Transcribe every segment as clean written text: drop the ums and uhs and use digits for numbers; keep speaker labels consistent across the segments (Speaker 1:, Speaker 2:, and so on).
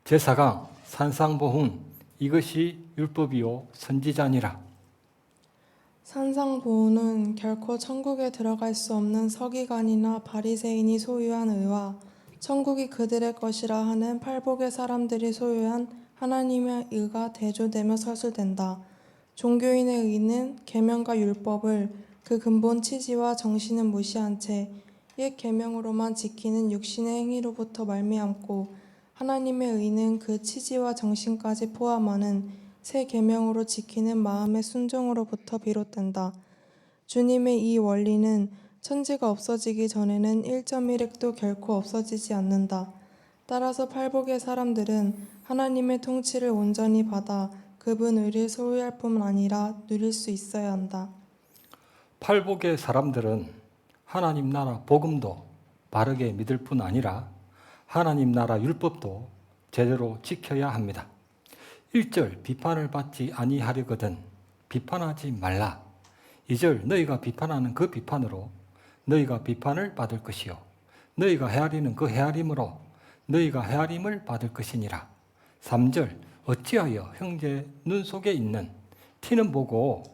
Speaker 1: 제4강 산상보훈 이것이 율법이요 선지자니라.
Speaker 2: 산상보훈은 결코 천국에 들어갈 수 없는 서기관이나 바리새인이 소유한 의와 천국이 그들의 것이라 하는 팔복의 사람들이 소유한 하나님의 의가 대조되며 서술된다. 종교인의 의는 계명과 율법을 그 근본 취지와 정신은 무시한 채 옛 계명으로만 지키는 육신의 행위로부터 말미암고, 하나님의 의는 그 취지와 정신까지 포함하는 새 계명으로 지키는 마음의 순종으로부터 비롯된다. 주님의 이 원리는 천지가 없어지기 전에는 1.1핵도 결코 없어지지 않는다. 따라서 팔복의 사람들은 하나님의 통치를 온전히 받아 그분 의를 소유할 뿐 아니라 누릴 수 있어야 한다.
Speaker 1: 팔복의 사람들은 하나님 나라 복음도 바르게 믿을 뿐 아니라 하나님 나라 율법도 제대로 지켜야 합니다. 1절 비판을 받지 아니하려거든 비판하지 말라. 2절 너희가 비판하는 그 비판으로 너희가 비판을 받을 것이요 너희가 헤아리는 그 헤아림으로 너희가 헤아림을 받을 것이니라. 3절 어찌하여 형제 눈 속에 있는 티는 보고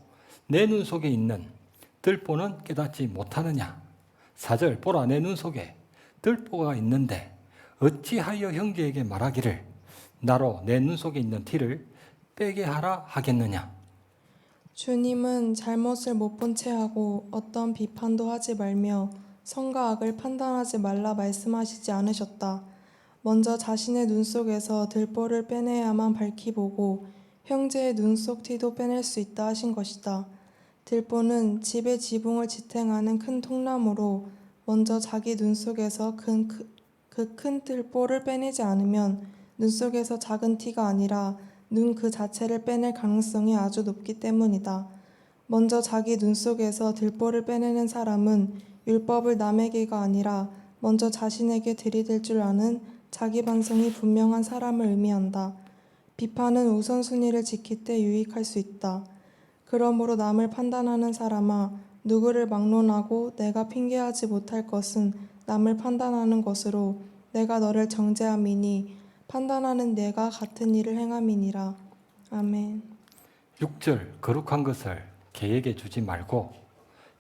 Speaker 1: 내 눈 속에 있는 들보는 깨닫지 못하느냐. 4절 보라 내 눈 속에 들보가 있는데 어찌하여 형제에게 말하기를 나로 내 눈 속에 있는 티를 빼게 하라 하겠느냐.
Speaker 2: 주님은 잘못을 못 본 채 하고 어떤 비판도 하지 말며 선과 악을 판단하지 말라 말씀하시지 않으셨다. 먼저 자신의 눈 속에서 들보를 빼내야만 밝히 보고 형제의 눈 속 티도 빼낼 수 있다 하신 것이다. 들보는 집의 지붕을 지탱하는 큰 통나무로 먼저 자기 눈 속에서 그 큰 들보를 빼내지 않으면 눈 속에서 작은 티가 아니라 눈 그 자체를 빼낼 가능성이 아주 높기 때문이다. 먼저 자기 눈 속에서 들보를 빼내는 사람은 율법을 남에게가 아니라 먼저 자신에게 들이댈 줄 아는 자기 반성이 분명한 사람을 의미한다. 비판은 우선순위를 지킬 때 유익할 수 있다. 그러므로 남을 판단하는 사람아, 누구를 막론하고 내가 핑계하지 못할 것은 남을 판단하는 것으로 내가 너를 정죄함이니 판단하는 내가 같은 일을 행함이니라. 아멘.
Speaker 1: 6절 거룩한 것을 개에게 주지 말고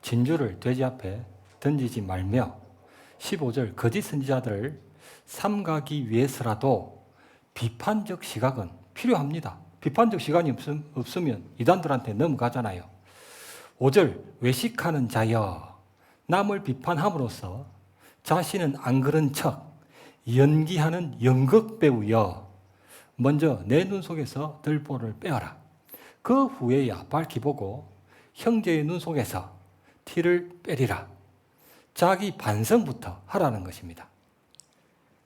Speaker 1: 진주를 돼지 앞에 던지지 말며 15절 거짓 선지자들을 삼가기 위해서라도 비판적 시각은 필요합니다. 비판적 시간이 없으면 이단들한테 넘어가잖아요. 5절 외식하는 자여 남을 비판함으로써 자신은 안 그런 척 연기하는 연극 배우여 먼저 내 눈 속에서 들보를 빼어라. 그 후에야 밝히 보고 형제의 눈 속에서 티를 빼리라. 자기 반성부터 하라는 것입니다.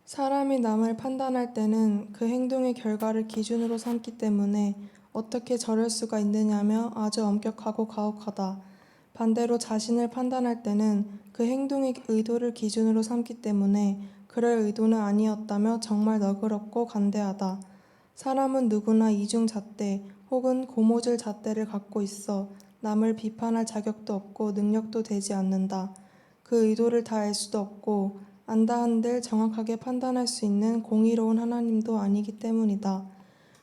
Speaker 2: 사람이 남을 판단할 때는 그 행동의 결과를 기준으로 삼기 때문에 어떻게 저럴 수가 있느냐며 아주 엄격하고 가혹하다. 반대로 자신을 판단할 때는 그 행동의 의도를 기준으로 삼기 때문에 그럴 의도는 아니었다며 정말 너그럽고 간대하다. 사람은 누구나 이중잣대 혹은 고모질 잣대를 갖고 있어 남을 비판할 자격도 없고 능력도 되지 않는다. 그 의도를 다 알 수도 없고 안다 한들 정확하게 판단할 수 있는 공의로운 하나님도 아니기 때문이다.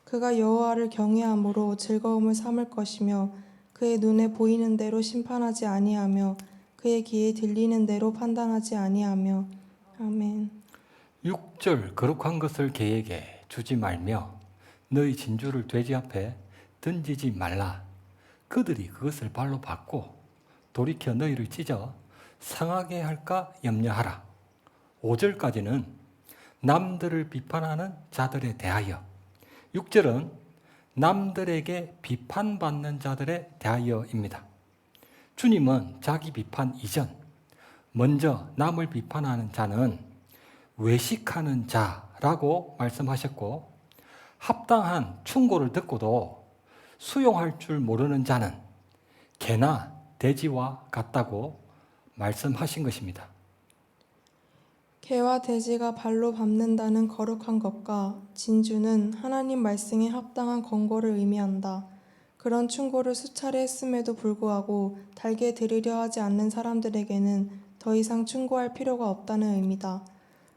Speaker 2: 그가 여호와를 경외함으로 즐거움을 삼을 것이며 그의 눈에 보이는 대로 심판하지 아니하며 그의 귀에 들리는 대로 판단하지 아니하며. 아멘.
Speaker 1: 6절 거룩한 것을 개에게 주지 말며 너희 진주를 돼지 앞에 던지지 말라. 그들이 그것을 발로 받고 돌이켜 너희를 찢어 상하게 할까 염려하라. 5절까지는 남들을 비판하는 자들에 대하여, 6절은 남들에게 비판받는 자들에 대하여입니다. 주님은 자기 비판 이전 먼저 남을 비판하는 자는 외식하는 자라고 말씀하셨고, 합당한 충고를 듣고도 수용할 줄 모르는 자는 개나 돼지와 같다고 말씀하신 것입니다.
Speaker 2: 개와 돼지가 발로 밟는다는 거룩한 것과 진주는 하나님 말씀에 합당한 권고를 의미한다. 그런 충고를 수차례 했음에도 불구하고 달게 들으려 하지 않는 사람들에게는 더 이상 충고할 필요가 없다는 의미다.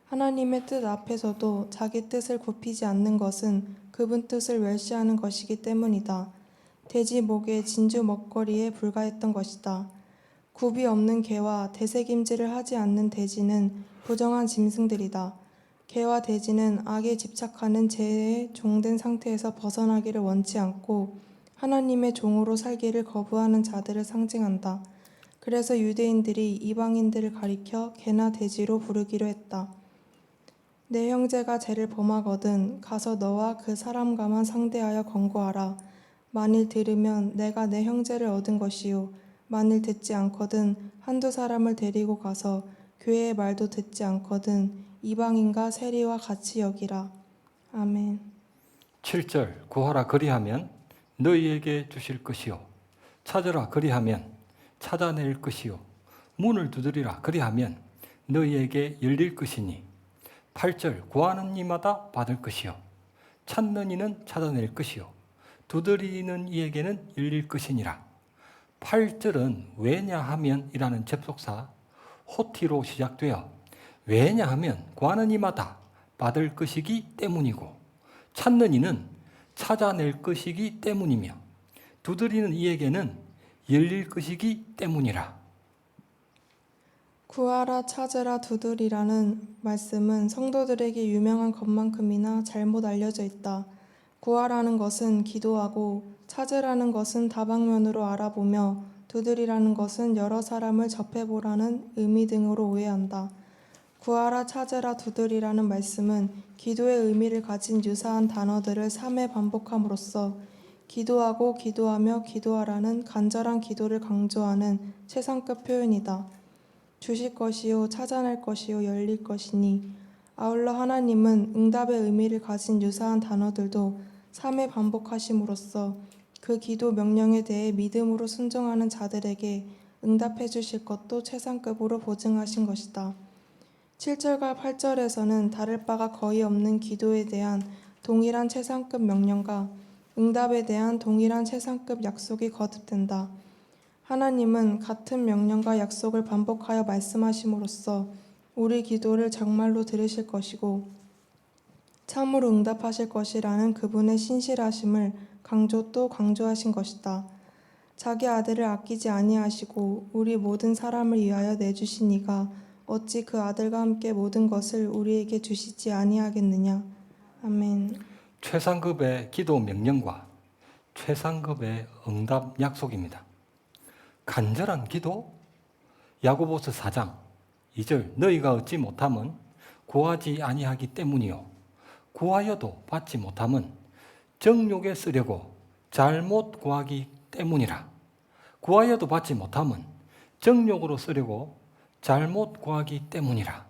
Speaker 2: 하나님의 뜻 앞에서도 자기 뜻을 굽히지 않는 것은 그분 뜻을 멸시하는 것이기 때문이다. 돼지 목에 진주 먹거리에 불과했던 것이다. 굽이 없는 개와 되새김질을 하지 않는 돼지는 부정한 짐승들이다. 개와 돼지는 악에 집착하는 죄에 종된 상태에서 벗어나기를 원치 않고 하나님의 종으로 살기를 거부하는 자들을 상징한다. 그래서 유대인들이 이방인들을 가리켜 개나 돼지로 부르기로 했다. 내 형제가 죄를 범하거든 가서 너와 그 사람과만 상대하여 권고하라. 만일 들으면 내가 내 형제를 얻은 것이요 만일 듣지 않거든 한두 사람을 데리고 가서 교회의 말도 듣지 않거든 이방인과 세리와 같이 여기라. 아멘.
Speaker 1: 7절 구하라 그리하면 너희에게 주실 것이요 찾으라 그리하면 찾아낼 것이요 문을 두드리라 그리하면 너희에게 열릴 것이니 8절 구하는 이마다 받을 것이요 찾는 이는 찾아낼 것이요 두드리는 이에게는 열릴 것이니라. 8절은 왜냐하면 이라는 접속사 호티로 시작되어 왜냐하면 구하는 이마다 받을 것이기 때문이고 찾는 이는 찾아낼 것이기 때문이며 두드리는 이에게는 열릴 것이기 때문이라.
Speaker 2: 구하라 찾으라 두드리라는 말씀은 성도들에게 유명한 것만큼이나 잘못 알려져 있다. 구하라는 것은 기도하고 찾으라는 것은 다방면으로 알아보며 두드리라는 것은 여러 사람을 접해보라는 의미 등으로 오해한다. 구하라 찾으라 두드리라는 말씀은 기도의 의미를 가진 유사한 단어들을 3회 반복함으로써 기도하고 기도하며 기도하라는 간절한 기도를 강조하는 최상급 표현이다. 주실 것이요 찾아낼 것이요 열릴 것이니 아울러 하나님은 응답의 의미를 가진 유사한 단어들도 3회 반복하심으로써 그 기도 명령에 대해 믿음으로 순종하는 자들에게 응답해 주실 것도 최상급으로 보증하신 것이다. 7절과 8절에서는 다를 바가 거의 없는 기도에 대한 동일한 최상급 명령과 응답에 대한 동일한 최상급 약속이 거듭된다. 하나님은 같은 명령과 약속을 반복하여 말씀하심으로써 우리 기도를 정말로 들으실 것이고 참으로 응답하실 것이라는 그분의 신실하심을 또 강조하신 것이다. 자기 아들을 아끼지 아니하시고 우리 모든 사람을 위하여 내주신 이가 어찌 그 아들과 함께 모든 것을 우리에게 주시지 아니하겠느냐. 아멘.
Speaker 1: 최상급의 기도 명령과 최상급의 응답 약속입니다. 간절한 기도? 야고보서 4장 2절 너희가 얻지 못함은 구하지 아니하기 때문이요 구하여도 받지 못함은 정욕에 쓰려고 잘못 구하기 때문이라. 구하여도 받지 못함은 정욕으로 쓰려고 잘못 구하기 때문이라.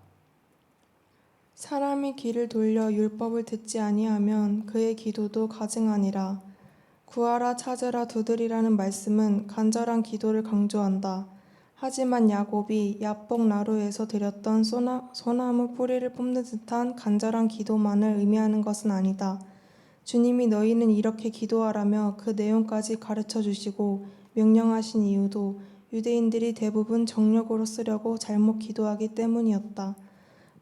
Speaker 2: 사람이 귀를 돌려 율법을 듣지 아니하면 그의 기도도 가증하니라. 구하라 찾으라 두드리라는 말씀은 간절한 기도를 강조한다. 하지만 야곱이 야복 나루에서 드렸던 소나무 뿌리를 뽑는 듯한 간절한 기도만을 의미하는 것은 아니다. 주님이 너희는 이렇게 기도하라며 그 내용까지 가르쳐 주시고 명령하신 이유도 유대인들이 대부분 정욕으로 쓰려고 잘못 기도하기 때문이었다.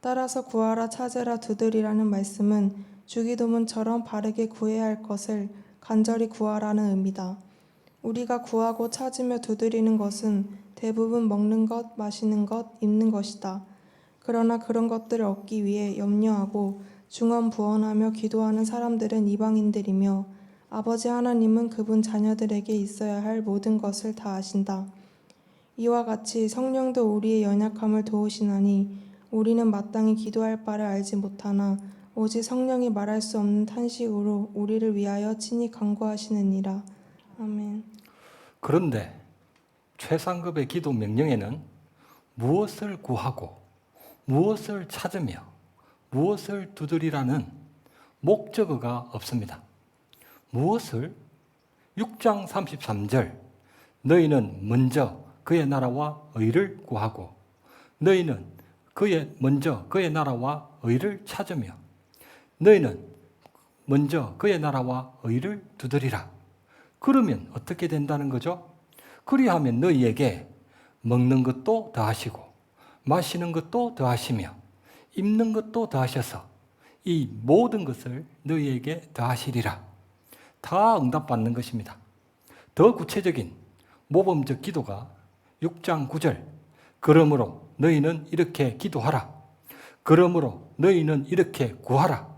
Speaker 2: 따라서 구하라 찾으라 두드리라는 말씀은 주기도문처럼 바르게 구해야 할 것을 간절히 구하라는 의미다. 우리가 구하고 찾으며 두드리는 것은 대부분 먹는 것, 마시는 것, 입는 것이다. 그러나 그런 것들을 얻기 위해 염려하고 중언부언하며 기도하는 사람들은 이방인들이며 아버지 하나님은 그분 자녀들에게 있어야 할 모든 것을 다 아신다. 이와 같이 성령도 우리의 연약함을 도우시나니 우리는 마땅히 기도할 바를 알지 못하나 오직 성령이 말할 수 없는 탄식으로 우리를 위하여 친히 간구하시느니라. 아멘.
Speaker 1: 그런데 최상급의 기도 명령에는 무엇을 구하고 무엇을 찾으며 무엇을 두드리라는 목적어가 없습니다. 무엇을? 6장 33절 너희는 먼저 그의 나라와 의를 구하고 너희는 먼저 그의 나라와 의를 찾으며 너희는 먼저 그의 나라와 의를 두드리라. 그러면 어떻게 된다는 거죠? 그리하면 너희에게 먹는 것도 더하시고 마시는 것도 더하시며 입는 것도 더하셔서 이 모든 것을 너희에게 더하시리라. 다 응답받는 것입니다. 더 구체적인 모범적 기도가 6장 9절 그러므로 너희는 이렇게 기도하라. 그러므로 너희는 이렇게 구하라.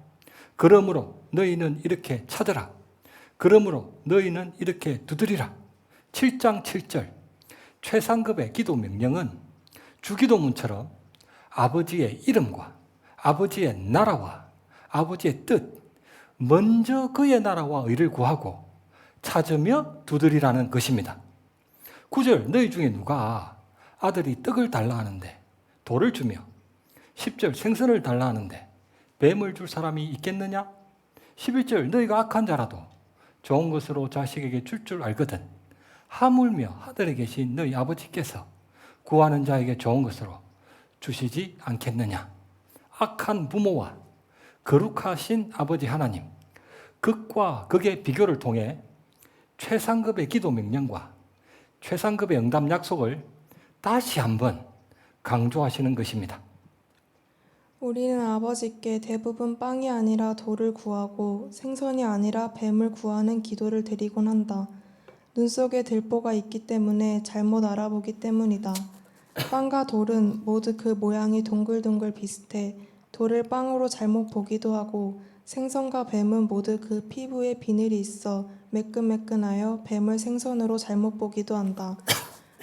Speaker 1: 그러므로 너희는 이렇게 찾으라. 그러므로 너희는 이렇게 두드리라. 7장 7절 최상급의 기도 명령은 주기도문처럼 아버지의 이름과 아버지의 나라와 아버지의 뜻, 먼저 그의 나라와 의를 구하고 찾으며 두드리라는 것입니다. 9절 너희 중에 누가 아들이 떡을 달라 하는데 돌을 주며 10절 생선을 달라 하는데 뱀을 줄 사람이 있겠느냐? 11절 너희가 악한 자라도 좋은 것으로 자식에게 줄 알거든 하물며 하늘에 계신 너희 아버지께서 구하는 자에게 좋은 것으로 주시지 않겠느냐? 악한 부모와 거룩하신 아버지 하나님, 극과 극의 비교를 통해 최상급의 기도 명령과 최상급의 응답 약속을 다시 한번 강조하시는 것입니다.
Speaker 2: 우리는 아버지께 대부분 빵이 아니라 돌을 구하고 생선이 아니라 뱀을 구하는 기도를 드리곤 한다. 눈 속에 들보가 있기 때문에 잘못 알아보기 때문이다. 빵과 돌은 모두 그 모양이 동글동글 비슷해 돌을 빵으로 잘못 보기도 하고 생선과 뱀은 모두 그 피부에 비늘이 있어 매끈매끈하여 뱀을 생선으로 잘못 보기도 한다.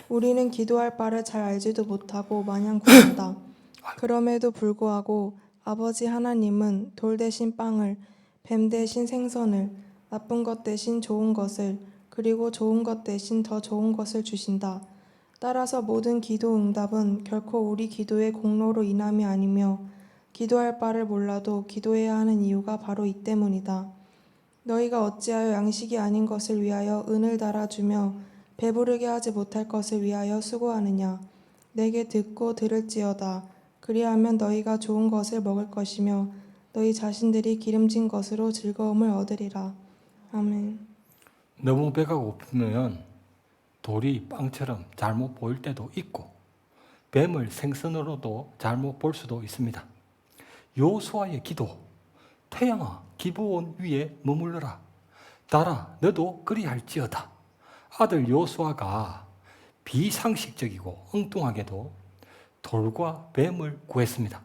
Speaker 2: 우리는 기도할 바를 잘 알지도 못하고 마냥 구한다. 그럼에도 불구하고 아버지 하나님은 돌 대신 빵을, 뱀 대신 생선을, 나쁜 것 대신 좋은 것을, 그리고 좋은 것 대신 더 좋은 것을 주신다. 따라서 모든 기도 응답은 결코 우리 기도의 공로로 인함이 아니며 기도할 바를 몰라도 기도해야 하는 이유가 바로 이 때문이다. 너희가 어찌하여 양식이 아닌 것을 위하여 은을 달아주며 배부르게 하지 못할 것을 위하여 수고하느냐. 내게 듣고 들을지어다. 그리하면 너희가 좋은 것을 먹을 것이며 너희 자신들이 기름진 것으로 즐거움을 얻으리라. 아멘.
Speaker 1: 너무 배가 고프면 돌이 빵처럼 잘못 보일 때도 있고 뱀을 생선으로도 잘못 볼 수도 있습니다. 요수아의 기도, 태양아 기브온 위에 머물러라. 달아 너도 그리할지어다. 아들 요수아가 비상식적이고 엉뚱하게도 돌과 뱀을 구했습니다.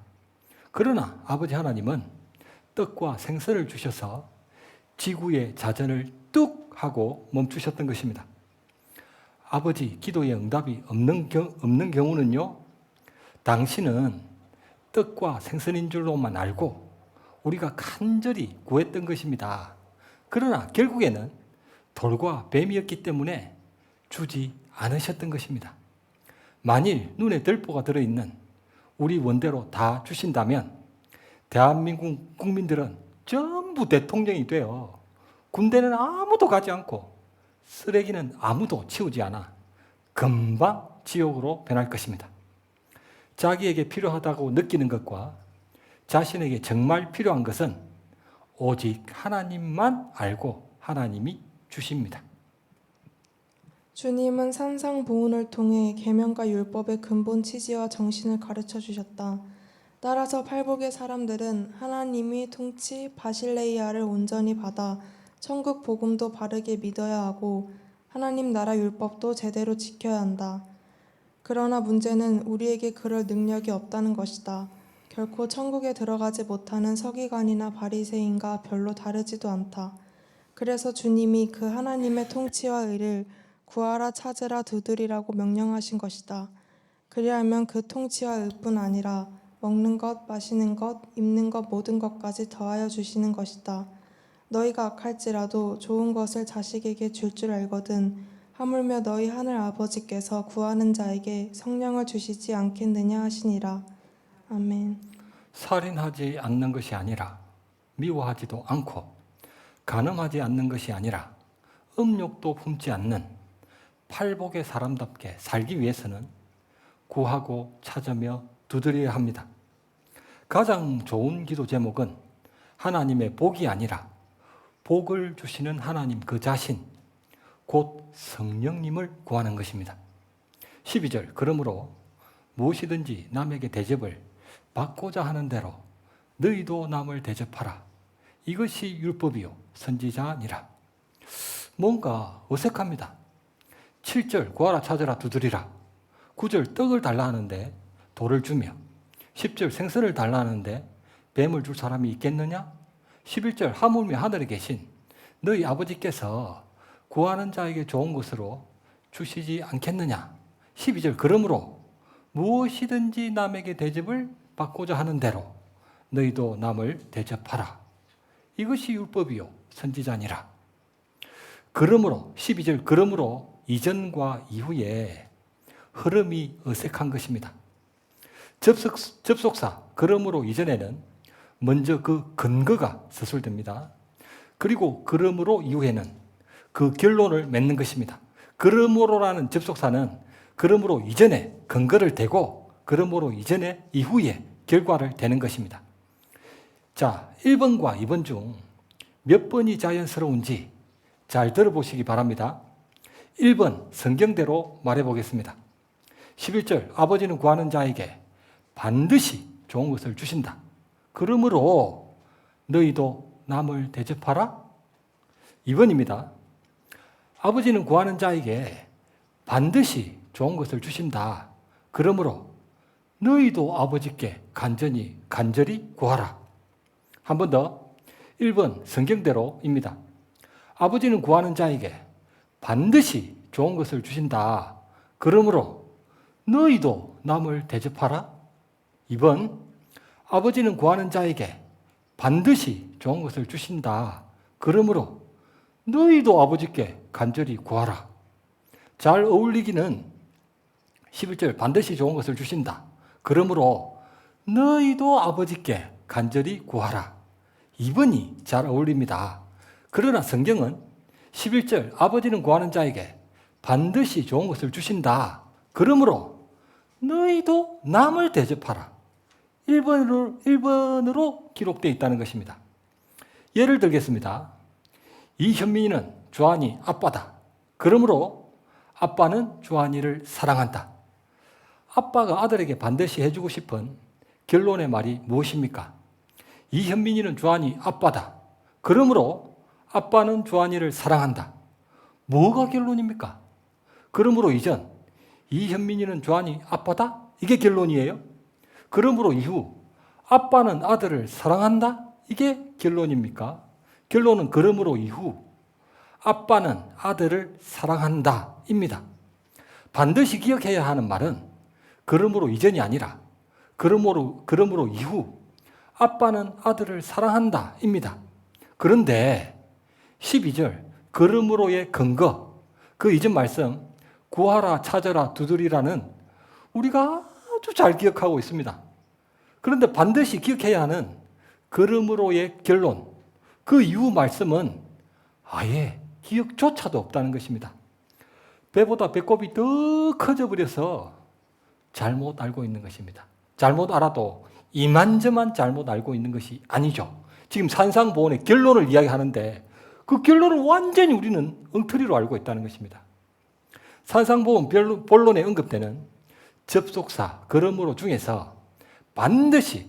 Speaker 1: 그러나 아버지 하나님은 떡과 생선을 주셔서 지구의 자전을 뚝 하고 멈추셨던 것입니다. 아버지 기도의 응답이 없는 경우는요, 당신은 떡과 생선인 줄로만 알고 우리가 간절히 구했던 것입니다. 그러나 결국에는 돌과 뱀이었기 때문에 주지 않으셨던 것입니다. 만일 눈에 들보가 들어있는 우리 원대로 다 주신다면 대한민국 국민들은 전부 대통령이 돼요. 군대는 아무도 가지 않고 쓰레기는 아무도 치우지 않아 금방 지옥으로 변할 것입니다. 자기에게 필요하다고 느끼는 것과 자신에게 정말 필요한 것은 오직 하나님만 알고 하나님이 주십니다.
Speaker 2: 주님은 산상보훈을 통해 계명과 율법의 근본 취지와 정신을 가르쳐 주셨다. 따라서 팔복의 사람들은 하나님이 통치 바실레이아를 온전히 받아 천국 복음도 바르게 믿어야 하고 하나님 나라 율법도 제대로 지켜야 한다. 그러나 문제는 우리에게 그럴 능력이 없다는 것이다. 결코 천국에 들어가지 못하는 서기관이나 바리새인과 별로 다르지도 않다. 그래서 주님이 그 하나님의 통치와 의를 구하라 찾으라 두드리라고 명령하신 것이다. 그리하면 그 통치와 의뿐 아니라 먹는 것, 마시는 것, 입는 것 모든 것까지 더하여 주시는 것이다. 너희가 악할지라도 좋은 것을 자식에게 줄 알거든 하물며 너희 하늘 아버지께서 구하는 자에게 성령을 주시지 않겠느냐 하시니라. 아멘.
Speaker 1: 살인하지 않는 것이 아니라 미워하지도 않고 간음하지 않는 것이 아니라 음욕도 품지 않는 팔복의 사람답게 살기 위해서는 구하고 찾으며 두드려야 합니다. 가장 좋은 기도 제목은 하나님의 복이 아니라 복을 주시는 하나님 그 자신, 곧 성령님을 구하는 것입니다. 12절 그러므로 무엇이든지 남에게 대접을 받고자 하는 대로 너희도 남을 대접하라. 이것이 율법이요 선지자니라. 뭔가 어색합니다. 7절 구하라 찾으라 두드리라. 9절 떡을 달라 하는데 돌을 주며 10절 생선을 달라 하는데 뱀을 줄 사람이 있겠느냐? 11절 하물며 하늘에 계신 너희 아버지께서 구하는 자에게 좋은 것으로 주시지 않겠느냐? 12절 그러므로 무엇이든지 남에게 대접을 받고자 하는 대로 너희도 남을 대접하라. 이것이 율법이요 선지자니라. 그러므로 12절 그러므로 이전과 이후에 흐름이 어색한 것입니다. 접속사 그러므로 이전에는 먼저 그 근거가 서술됩니다. 그리고 그러므로 이후에는 그 결론을 맺는 것입니다. 그러므로라는 접속사는 그러므로 이전에 근거를 대고 그러므로 이전에 이후에 결과를 대는 것입니다. 자, 1번과 2번 중 몇 번이 자연스러운지 잘 들어보시기 바랍니다. 1번 성경대로 말해보겠습니다. 11절 아버지는 구하는 자에게 반드시 좋은 것을 주신다. 그러므로 너희도 남을 대접하라. 2번입니다. 아버지는 구하는 자에게 반드시 좋은 것을 주신다. 그러므로 너희도 아버지께 간절히 구하라. 한 번 더. 1번 성경대로입니다. 아버지는 구하는 자에게 반드시 좋은 것을 주신다. 그러므로 너희도 남을 대접하라. 2번 아버지는 구하는 자에게 반드시 좋은 것을 주신다. 그러므로 너희도 아버지께 간절히 구하라. 잘 어울리기는 11절 반드시 좋은 것을 주신다. 그러므로 너희도 아버지께 간절히 구하라. 2번이 잘 어울립니다. 그러나 성경은 11절 아버지는 구하는 자에게 반드시 좋은 것을 주신다. 그러므로 너희도 남을 대접하라. 1번으로 기록되어 있다는 것입니다. 예를 들겠습니다. 이현민이는 주한이 아빠다. 그러므로 아빠는 주한이를 사랑한다. 아빠가 아들에게 반드시 해주고 싶은 결론의 말이 무엇입니까? 이현민이는 주한이 아빠다. 그러므로 아빠는 주한이를 사랑한다. 뭐가 결론입니까? 그러므로 이전 이현민이는 주한이 아빠다? 이게 결론이에요. 그러므로 이후 아빠는 아들을 사랑한다? 이게 결론입니까? 결론은 그러므로 이후 아빠는 아들을 사랑한다 입니다. 반드시 기억해야 하는 말은 그러므로 이전이 아니라 그러므로 이후 아빠는 아들을 사랑한다 입니다. 그런데 12절 그러므로의 근거 그 이전 말씀 구하라 찾아라 두드리라는 우리가 아주 잘 기억하고 있습니다. 그런데 반드시 기억해야 하는 그러므로의 결론 그 이후 말씀은 아예 기억조차도 없다는 것입니다. 배보다 배꼽이 더 커져 버려서 잘못 알고 있는 것입니다. 잘못 알아도 이만저만 잘못 알고 있는 것이 아니죠. 지금 산상보훈의 결론을 이야기하는데 그 결론을 완전히 우리는 엉터리로 알고 있다는 것입니다. 산상보훈 본론에 언급되는 접속사 그러므로 중에서 반드시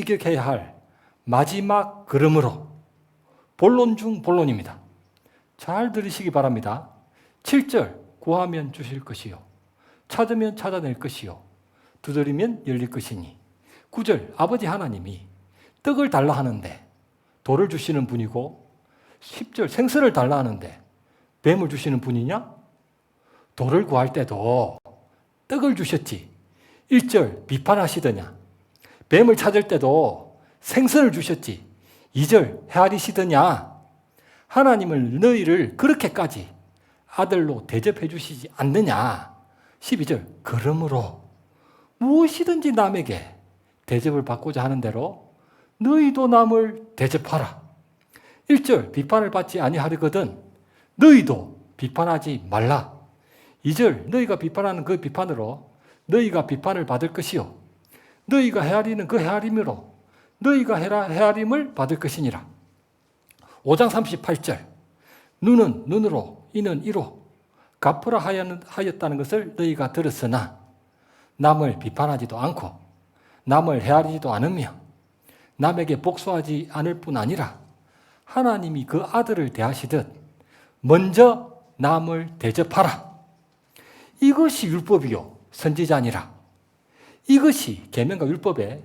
Speaker 1: 기억해야 할 마지막 그러므로 본론 중 본론입니다. 잘 들으시기 바랍니다. 7절 구하면 주실 것이요 찾으면 찾아낼 것이요 두드리면 열릴 것이니 9절 아버지 하나님이 떡을 달라 하는데 돌을 주시는 분이고 10절 생선을 달라 하는데 뱀을 주시는 분이냐? 돌을 구할 때도 떡을 주셨지 1절 비판하시더냐? 뱀을 찾을 때도 생선을 주셨지 2절 헤아리시더냐? 하나님을 너희를 그렇게까지 아들로 대접해 주시지 않느냐? 12절 그러므로 무엇이든지 남에게 대접을 받고자 하는 대로 너희도 남을 대접하라. 1절 비판을 받지 아니하려거든 너희도 비판하지 말라. 2절 너희가 비판하는 그 비판으로 너희가 비판을 받을 것이요 너희가 헤아리는 그 헤아림으로 너희가 헤아림을 받을 것이니라. 5장 38절 눈은 눈으로 이는 이로 갚으라 하였다는 것을 너희가 들었으나 남을 비판하지도 않고 남을 헤아리지도 않으며 남에게 복수하지 않을 뿐 아니라 하나님이 그 아들을 대하시듯 먼저 남을 대접하라. 이것이 율법이요 선지자니라. 이것이 계명과 율법의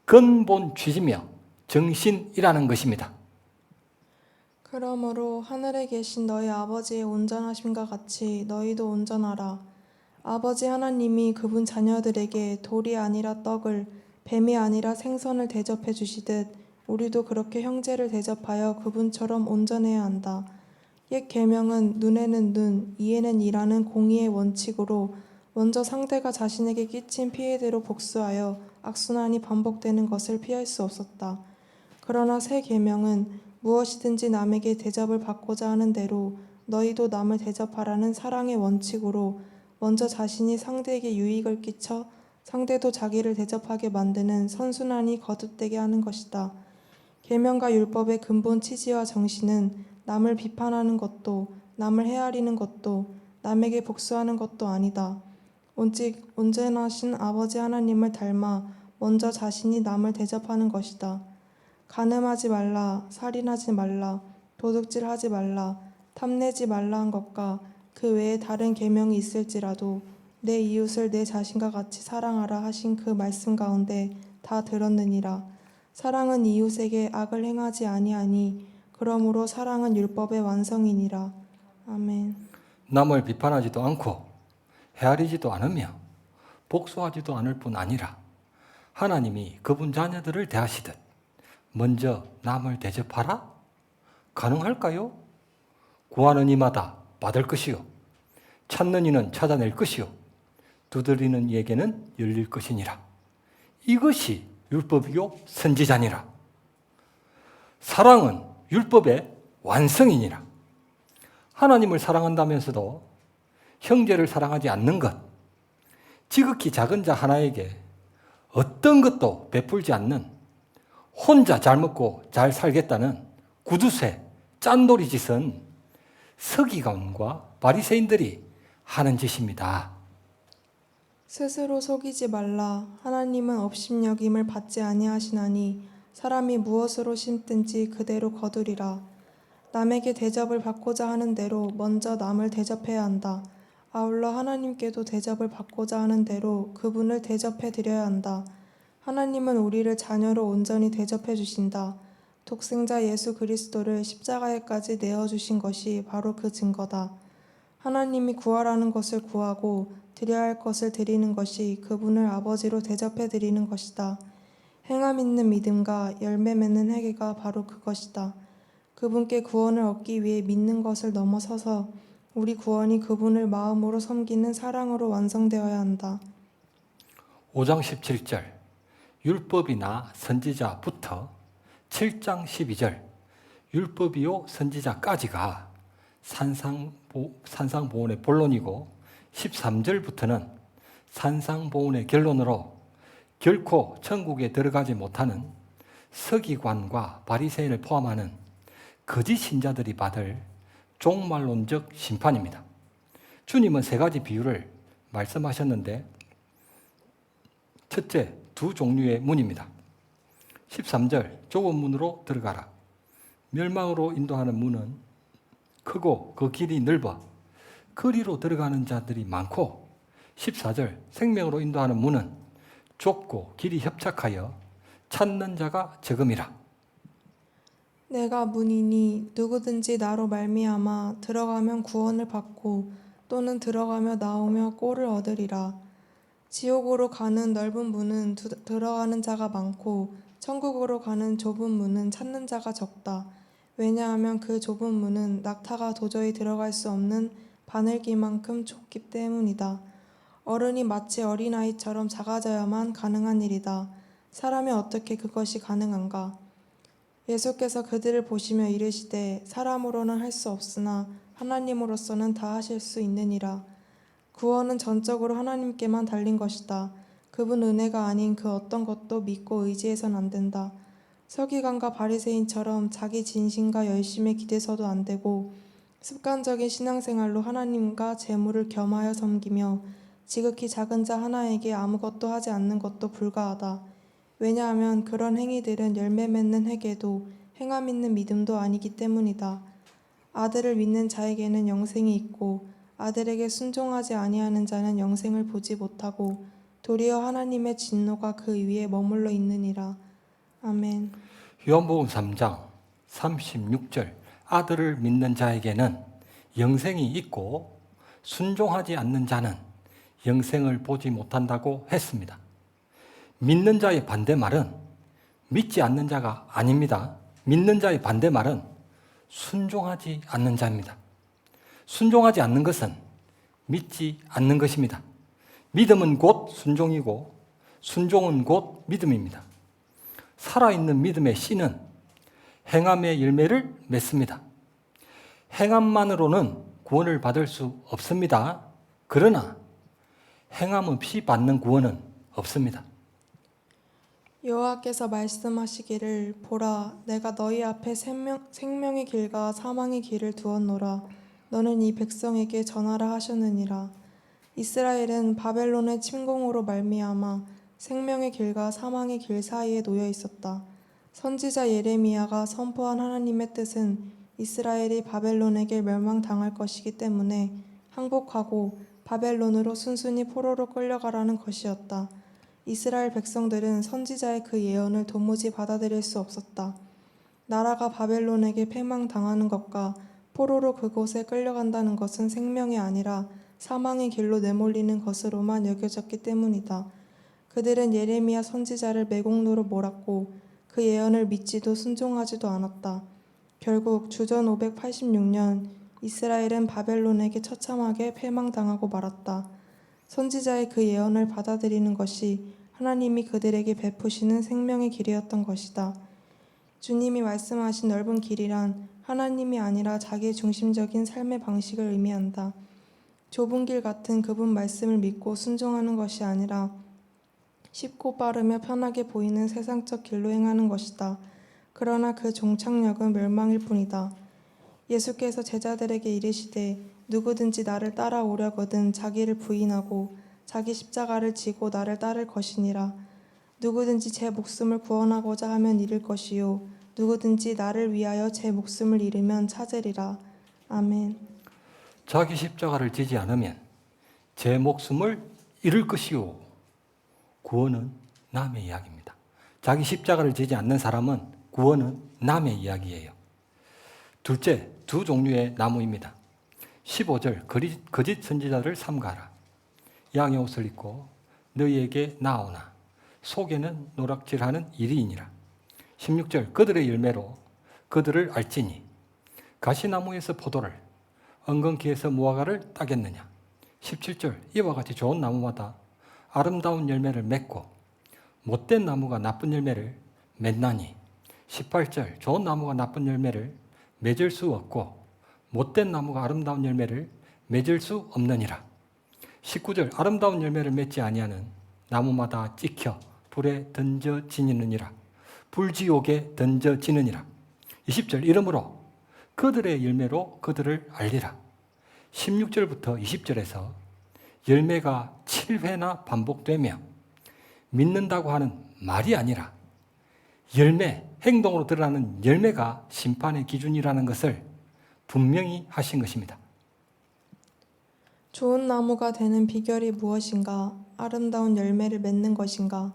Speaker 1: 근본 취지며 정신이라는 것입니다.
Speaker 2: 그러므로 하늘에 계신 너희 아버지의 온전하심과 같이 너희도 온전하라. 아버지 하나님이 그분 자녀들에게 돌이 아니라 떡을, 뱀이 아니라 생선을 대접해 주시듯 우리도 그렇게 형제를 대접하여 그분처럼 온전해야 한다. 옛 계명은 눈에는 눈, 이에는 이라는 공의의 원칙으로 먼저 상대가 자신에게 끼친 피해대로 복수하여 악순환이 반복되는 것을 피할 수 없었다. 그러나 새 계명은 무엇이든지 남에게 대접을 받고자 하는 대로 너희도 남을 대접하라는 사랑의 원칙으로 먼저 자신이 상대에게 유익을 끼쳐 상대도 자기를 대접하게 만드는 선순환이 거듭되게 하는 것이다. 계명과 율법의 근본 취지와 정신은 남을 비판하는 것도 남을 헤아리는 것도 남에게 복수하는 것도 아니다. 오직 온전하신 아버지 하나님을 닮아 먼저 자신이 남을 대접하는 것이다. 간음하지 말라, 살인하지 말라, 도둑질하지 말라, 탐내지 말라 한 것과 그 외에 다른 계명이 있을지라도 내 이웃을 내 자신과 같이 사랑하라 하신 그 말씀 가운데 다 들었느니라. 사랑은 이웃에게 악을 행하지 아니하니 그러므로 사랑은 율법의 완성이니라. 아멘.
Speaker 1: 남을 비판하지도 않고 헤아리지도 않으며 복수하지도 않을 뿐 아니라 하나님이 그분 자녀들을 대하시듯 먼저 남을 대접하라? 가능할까요? 구하는 이마다 받을 것이요 찾는 이는 찾아낼 것이요 두드리는 이에게는 열릴 것이니라. 이것이 율법이요 선지자니라. 사랑은 율법의 완성이니라. 하나님을 사랑한다면서도 형제를 사랑하지 않는 것, 지극히 작은 자 하나에게 어떤 것도 베풀지 않는 혼자 잘 먹고 잘 살겠다는 구두쇠, 짠돌이 짓은 서기관과 바리새인들이 하는 짓입니다.
Speaker 2: 스스로 속이지 말라. 하나님은 업신여김을 받지 아니하시나니 사람이 무엇으로 심든지 그대로 거두리라. 남에게 대접을 받고자 하는 대로 먼저 남을 대접해야 한다. 아울러 하나님께도 대접을 받고자 하는 대로 그분을 대접해 드려야 한다. 하나님은 우리를 자녀로 온전히 대접해 주신다. 독생자 예수 그리스도를 십자가에까지 내어주신 것이 바로 그 증거다. 하나님이 구하라는 것을 구하고 드려야 할 것을 드리는 것이 그분을 아버지로 대접해 드리는 것이다. 행함 있는 믿음과 열매 맺는 회개가 바로 그것이다. 그분께 구원을 얻기 위해 믿는 것을 넘어서서 우리 구원이 그분을 마음으로 섬기는 사랑으로 완성되어야 한다.
Speaker 1: 5장 17절 율법이나 선지자부터 7장 12절 율법이요 선지자까지가 산상보훈의 본론이고 13절부터는 산상보훈의 결론으로 결코 천국에 들어가지 못하는 서기관과 바리새인을 포함하는 거짓 신자들이 받을 종말론적 심판입니다. 주님은 세 가지 비유를 말씀하셨는데 첫째, 두 종류의 문입니다. 13절, 좁은 문으로 들어가라. 멸망으로 인도하는 문은 크고 그 길이 넓어 거리로 들어가는 자들이 많고 14절, 생명으로 인도하는 문은 좁고 길이 협착하여 찾는 자가 적음이라.
Speaker 2: 내가 문이니 누구든지 나로 말미암아 들어가면 구원을 받고 또는 들어가며 나오며 꼴을 얻으리라. 지옥으로 가는 넓은 문은 들어가는 자가 많고 천국으로 가는 좁은 문은 찾는 자가 적다. 왜냐하면 그 좁은 문은 낙타가 도저히 들어갈 수 없는 바늘기만큼 좁기 때문이다. 어른이 마치 어린아이처럼 작아져야만 가능한 일이다. 사람이 어떻게 그것이 가능한가? 예수께서 그들을 보시며 이르시되 사람으로는 할 수 없으나 하나님으로서는 다 하실 수 있느니라. 구원은 전적으로 하나님께만 달린 것이다. 그분 은혜가 아닌 그 어떤 것도 믿고 의지해선 안 된다. 서기관과 바리새인처럼 자기 진심과 열심에 기대서도 안 되고 습관적인 신앙생활로 하나님과 재물을 겸하여 섬기며 지극히 작은 자 하나에게 아무것도 하지 않는 것도 불가하다. 왜냐하면 그런 행위들은 열매 맺는 회개도 행함 있는 믿음도 아니기 때문이다. 아들을 믿는 자에게는 영생이 있고 아들에게 순종하지 아니하는 자는 영생을 보지 못하고 도리어 하나님의 진노가 그 위에 머물러 있느니라. 아멘.
Speaker 1: 요한복음 3장 36절 아들을 믿는 자에게는 영생이 있고 순종하지 않는 자는 영생을 보지 못한다고 했습니다. 믿는 자의 반대말은 믿지 않는 자가 아닙니다. 믿는 자의 반대말은 순종하지 않는 자입니다. 순종하지 않는 것은 믿지 않는 것입니다. 믿음은 곧 순종이고 순종은 곧 믿음입니다. 살아있는 믿음의 씨는 행함의 열매를 맺습니다. 행함만으로는 구원을 받을 수 없습니다. 그러나 행함 없이 받는 구원은 없습니다.
Speaker 2: 여호와께서 말씀하시기를 보라 내가 너희 앞에 생명의 길과 사망의 길을 두었노라. 너는 이 백성에게 전하라 하셨느니라. 이스라엘은 바벨론의 침공으로 말미암아 생명의 길과 사망의 길 사이에 놓여 있었다. 선지자 예레미야가 선포한 하나님의 뜻은 이스라엘이 바벨론에게 멸망당할 것이기 때문에 항복하고 바벨론으로 순순히 포로로 끌려가라는 것이었다. 이스라엘 백성들은 선지자의 그 예언을 도무지 받아들일 수 없었다. 나라가 바벨론에게 패망당하는 것과 포로로 그곳에 끌려간다는 것은 생명이 아니라 사망의 길로 내몰리는 것으로만 여겨졌기 때문이다. 그들은 예레미야 선지자를 매국노로 몰았고 그 예언을 믿지도 순종하지도 않았다. 결국 주전 586년 이스라엘은 바벨론에게 처참하게 패망당하고 말았다. 선지자의 그 예언을 받아들이는 것이 하나님이 그들에게 베푸시는 생명의 길이었던 것이다. 주님이 말씀하신 넓은 길이란 하나님이 아니라 자기 중심적인 삶의 방식을 의미한다. 좁은 길 같은 그분 말씀을 믿고 순종하는 것이 아니라 쉽고 빠르며 편하게 보이는 세상적 길로 행하는 것이다. 그러나 그 종착역은 멸망일 뿐이다. 예수께서 제자들에게 이르시되 누구든지 나를 따라오려거든 자기를 부인하고 자기 십자가를 지고 나를 따를 것이니라. 누구든지 제 목숨을 구원하고자 하면 잃을 것이요 누구든지 나를 위하여 제 목숨을 잃으면 찾으리라. 아멘.
Speaker 1: 자기 십자가를 지지 않으면 제 목숨을 잃을 것이요. 구원은 남의 이야기입니다. 자기 십자가를 지지 않는 사람은 구원은 남의 이야기예요. 둘째, 두 종류의 나무입니다. 15절 거짓 선지자를 삼가라. 양의 옷을 입고 너희에게 나오나 속에는 노락질하는 이리이니라. 16절 그들의 열매로 그들을 알지니 가시나무에서 포도를 엉겅퀴에서 무화과를 따겠느냐. 17절 이와 같이 좋은 나무마다 아름다운 열매를 맺고 못된 나무가 나쁜 열매를 맺나니. 18절 좋은 나무가 나쁜 열매를 맺을 수 없고 못된 나무가 아름다운 열매를 맺을 수 없느니라. 19절 아름다운 열매를 맺지 아니하는 나무마다 찍혀 불에 던져지느니라. 불지옥에 던져지느니라. 20절 이러므로 그들의 열매로 그들을 알리라. 16절부터 20절에서 열매가 7회나 반복되며 믿는다고 하는 말이 아니라 열매, 행동으로 드러나는 열매가 심판의 기준이라는 것을 분명히 하신 것입니다.
Speaker 2: 좋은 나무가 되는 비결이 무엇인가? 아름다운 열매를 맺는 것인가?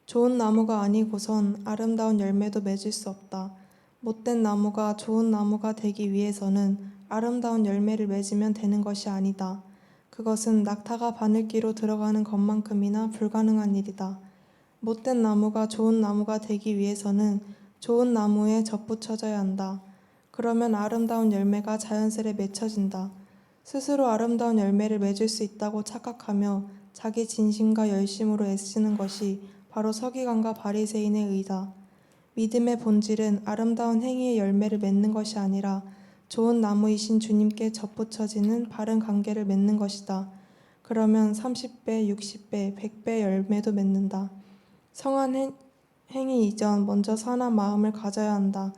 Speaker 2: 좋은 나무가 아니고선 아름다운 열매도 맺을 수 없다. 못된 나무가 좋은 나무가 되기 위해서는 아름다운 열매를 맺으면 되는 것이 아니다. 그것은 낙타가 바늘기로 들어가는 것만큼이나 불가능한 일이다. 못된 나무가 좋은 나무가 되기 위해서는 좋은 나무에 접붙여져야 한다. 그러면 아름다운 열매가 자연스레 맺혀진다. 스스로 아름다운 열매를 맺을 수 있다고 착각하며 자기 진심과 열심으로 애쓰는 것이 바로 서기관과 바리새인의 의다. 믿음의 본질은 아름다운 행위의 열매를 맺는 것이 아니라 좋은 나무이신 주님께 접붙여지는 바른 관계를 맺는 것이다. 그러면 30배, 60배, 100배 열매도 맺는다. 성한 행위 이전 먼저 선한 마음을 가져야 한다.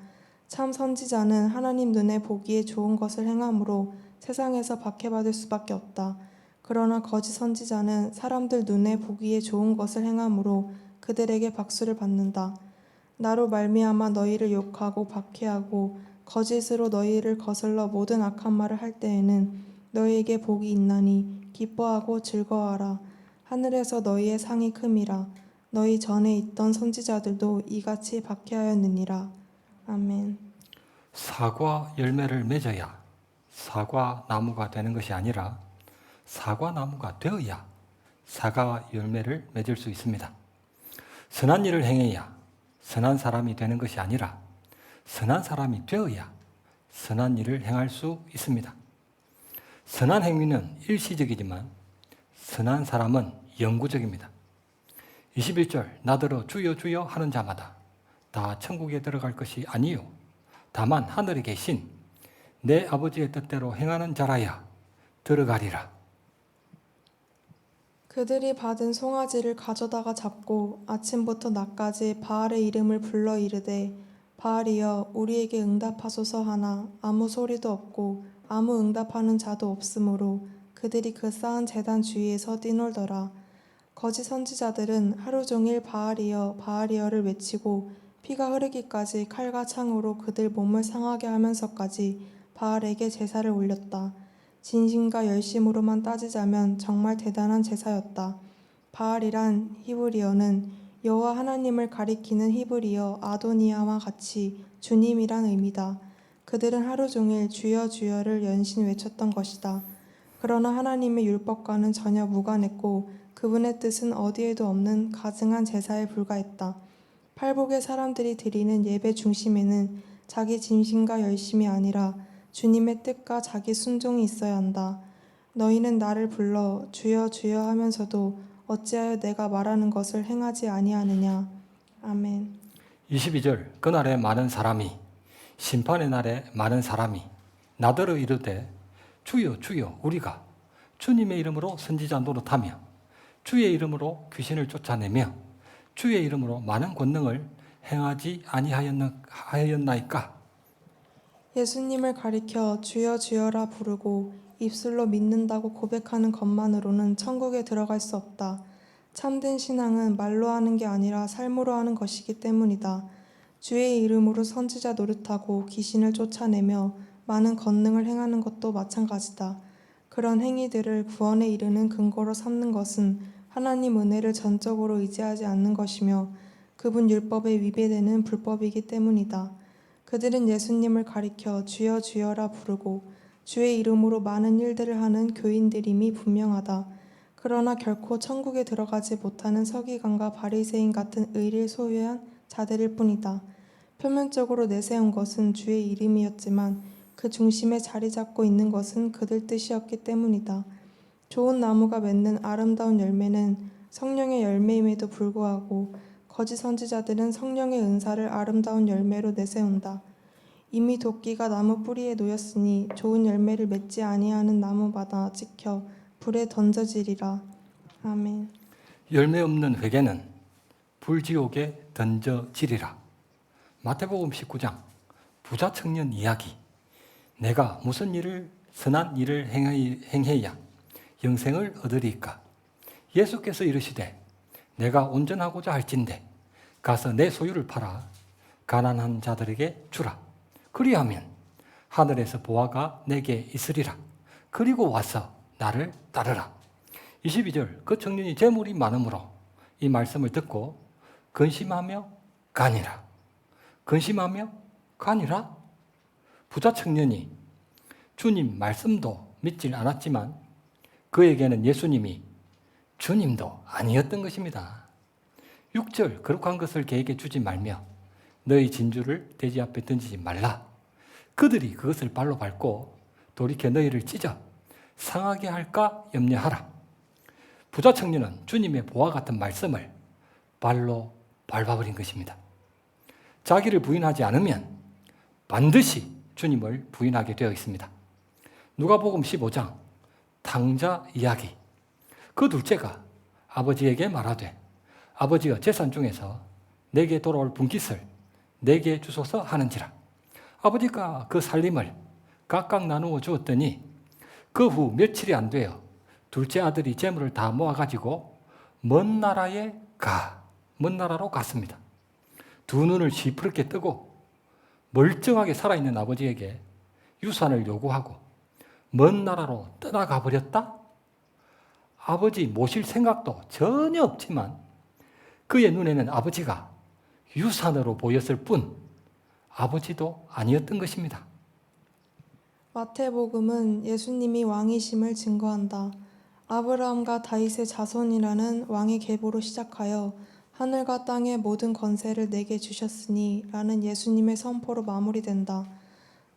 Speaker 2: 참 선지자는 하나님 눈에 보기에 좋은 것을 행함으로 세상에서 박해받을 수밖에 없다. 그러나 거짓 선지자는 사람들 눈에 보기에 좋은 것을 행함으로 그들에게 박수를 받는다. 나로 말미암아 너희를 욕하고 박해하고 거짓으로 너희를 거슬러 모든 악한 말을 할 때에는 너희에게 복이 있나니 기뻐하고 즐거워하라. 하늘에서 너희의 상이 큼이라. 너희 전에 있던 선지자들도 이같이 박해하였느니라. 아멘.
Speaker 1: 사과 열매를 맺어야 사과 나무가 되는 것이 아니라 사과 나무가 되어야 사과 열매를 맺을 수 있습니다. 선한 일을 행해야 선한 사람이 되는 것이 아니라 선한 사람이 되어야 선한 일을 행할 수 있습니다. 선한 행위는 일시적이지만 선한 사람은 영구적입니다. 21절 나더러 주여 주여 하는 자마다 다 천국에 들어갈 것이 아니요 다만 하늘에 계신 내 아버지의 뜻대로 행하는 자라야 들어가리라.
Speaker 2: 그들이 받은 송아지를 가져다가 잡고 아침부터 낮까지 바알의 이름을 불러 이르되 바알이여 우리에게 응답하소서 하나 아무 소리도 없고 아무 응답하는 자도 없으므로 그들이 그 쌓은 제단 주위에서 뛰놀더라. 거짓 선지자들은 하루 종일 바알이여 바알이여를 외치고 피가 흐르기까지 칼과 창으로 그들 몸을 상하게 하면서까지 바알에게 제사를 올렸다. 진심과 열심으로만 따지자면 정말 대단한 제사였다. 바알이란 히브리어는 여호와 하나님을 가리키는 히브리어 아도니아와 같이 주님이란 의미다. 그들은 하루 종일 주여 주여를 연신 외쳤던 것이다. 그러나 하나님의 율법과는 전혀 무관했고 그분의 뜻은 어디에도 없는 가증한 제사에 불과했다. 팔복의 사람들이 드리는 예배 중심에는 자기 진심과 열심이 아니라 주님의 뜻과 자기 순종이 있어야 한다. 너희는 나를 불러 주여 주여 하면서도 어찌하여 내가 말하는 것을 행하지 아니하느냐. 아멘.
Speaker 1: 22절 그날에 많은 사람이 심판의 날에 많은 사람이 나더러 이르되 주여 주여 우리가 주님의 이름으로 선지자 노릇하며 주의 이름으로 귀신을 쫓아내며 주의 이름으로 많은 권능을 행하지 아니하였나이까.
Speaker 2: 예수님을 가리켜 주여 주여라 부르고 입술로 믿는다고 고백하는 것만으로는 천국에 들어갈 수 없다. 참된 신앙은 말로 하는 게 아니라 삶으로 하는 것이기 때문이다. 주의 이름으로 선지자 노릇하고 귀신을 쫓아내며 많은 권능을 행하는 것도 마찬가지다. 그런 행위들을 구원에 이르는 근거로 삼는 것은 하나님 은혜를 전적으로 의지하지 않는 것이며 그분 율법에 위배되는 불법이기 때문이다. 그들은 예수님을 가리켜 주여 주여라 부르고 주의 이름으로 많은 일들을 하는 교인들임이 분명하다. 그러나 결코 천국에 들어가지 못하는 서기관과 바리새인 같은 의를 소유한 자들일 뿐이다. 표면적으로 내세운 것은 주의 이름이었지만 그 중심에 자리 잡고 있는 것은 그들 뜻이었기 때문이다. 좋은 나무가 맺는 아름다운 열매는 성령의 열매임에도 불구하고 거짓 선지자들은 성령의 은사를 아름다운 열매로 내세운다. 이미 도끼가 나무 뿌리에 놓였으니 좋은 열매를 맺지 아니하는 나무마다 찍혀 불에 던져지리라. 아멘.
Speaker 1: 열매 없는 회개는 불지옥에 던져지리라. 마태복음 19장 부자 청년 이야기. 내가 무슨 일을 선한 일을 행해야 영생을 얻으리까. 예수께서 이르시되 내가 온전하고자 할진대 가서 내 소유를 팔아 가난한 자들에게 주라. 그리하면 하늘에서 보화가 내게 있으리라. 그리고 와서 나를 따르라. 22절 그 청년이 재물이 많으므로 이 말씀을 듣고 근심하며 가니라. 근심하며 가니라. 부자 청년이 주님 말씀도 믿질 않았지만 그에게는 예수님이 주님도 아니었던 것입니다. 6절 거룩한 것을 개에게 주지 말며 너희 진주를 돼지 앞에 던지지 말라. 그들이 그것을 발로 밟고 돌이켜 너희를 찢어 상하게 할까 염려하라. 부자 청년은 주님의 보화 같은 말씀을 발로 밟아버린 것입니다. 자기를 부인하지 않으면 반드시 주님을 부인하게 되어 있습니다. 누가복음 15장 탕자 이야기. 그 둘째가 아버지에게 말하되 아버지여 재산 중에서 내게 돌아올 분깃을 내게 주소서 하는지라. 아버지가 그 살림을 각각 나누어 주었더니 그 후 며칠이 안 되어 둘째 아들이 재물을 다 모아가지고 먼 나라에 가. 먼 나라로 갔습니다. 두 눈을 시퍼렇게 뜨고 멀쩡하게 살아있는 아버지에게 유산을 요구하고 먼 나라로 떠나가 버렸다? 아버지 모실 생각도 전혀 없지만 그의 눈에는 아버지가 유산으로 보였을 뿐 아버지도 아니었던 것입니다.
Speaker 2: 마태복음은 예수님이 왕이심을 증거한다. 아브라함과 다윗의 자손이라는 왕의 계보로 시작하여 하늘과 땅의 모든 권세를 내게 주셨으니 라는 예수님의 선포로 마무리된다.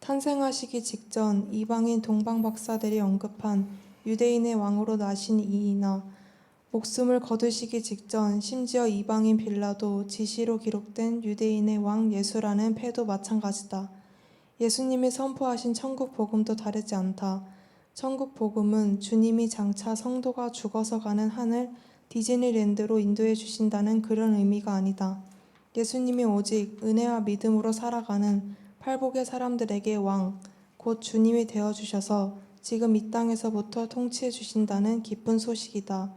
Speaker 2: 탄생하시기 직전 이방인 동방 박사들이 언급한 유대인의 왕으로 나신 이이나 목숨을 거두시기 직전 심지어 이방인 빌라도 지시로 기록된 유대인의 왕 예수라는 패도 마찬가지다. 예수님이 선포하신 천국 복음도 다르지 않다. 천국 복음은 주님이 장차 성도가 죽어서 가는 하늘 디즈니랜드로 인도해 주신다는 그런 의미가 아니다. 예수님이 오직 은혜와 믿음으로 살아가는 팔복의 사람들에게 왕, 곧 주님이 되어 주셔서 지금 이 땅에서부터 통치해 주신다는 기쁜 소식이다.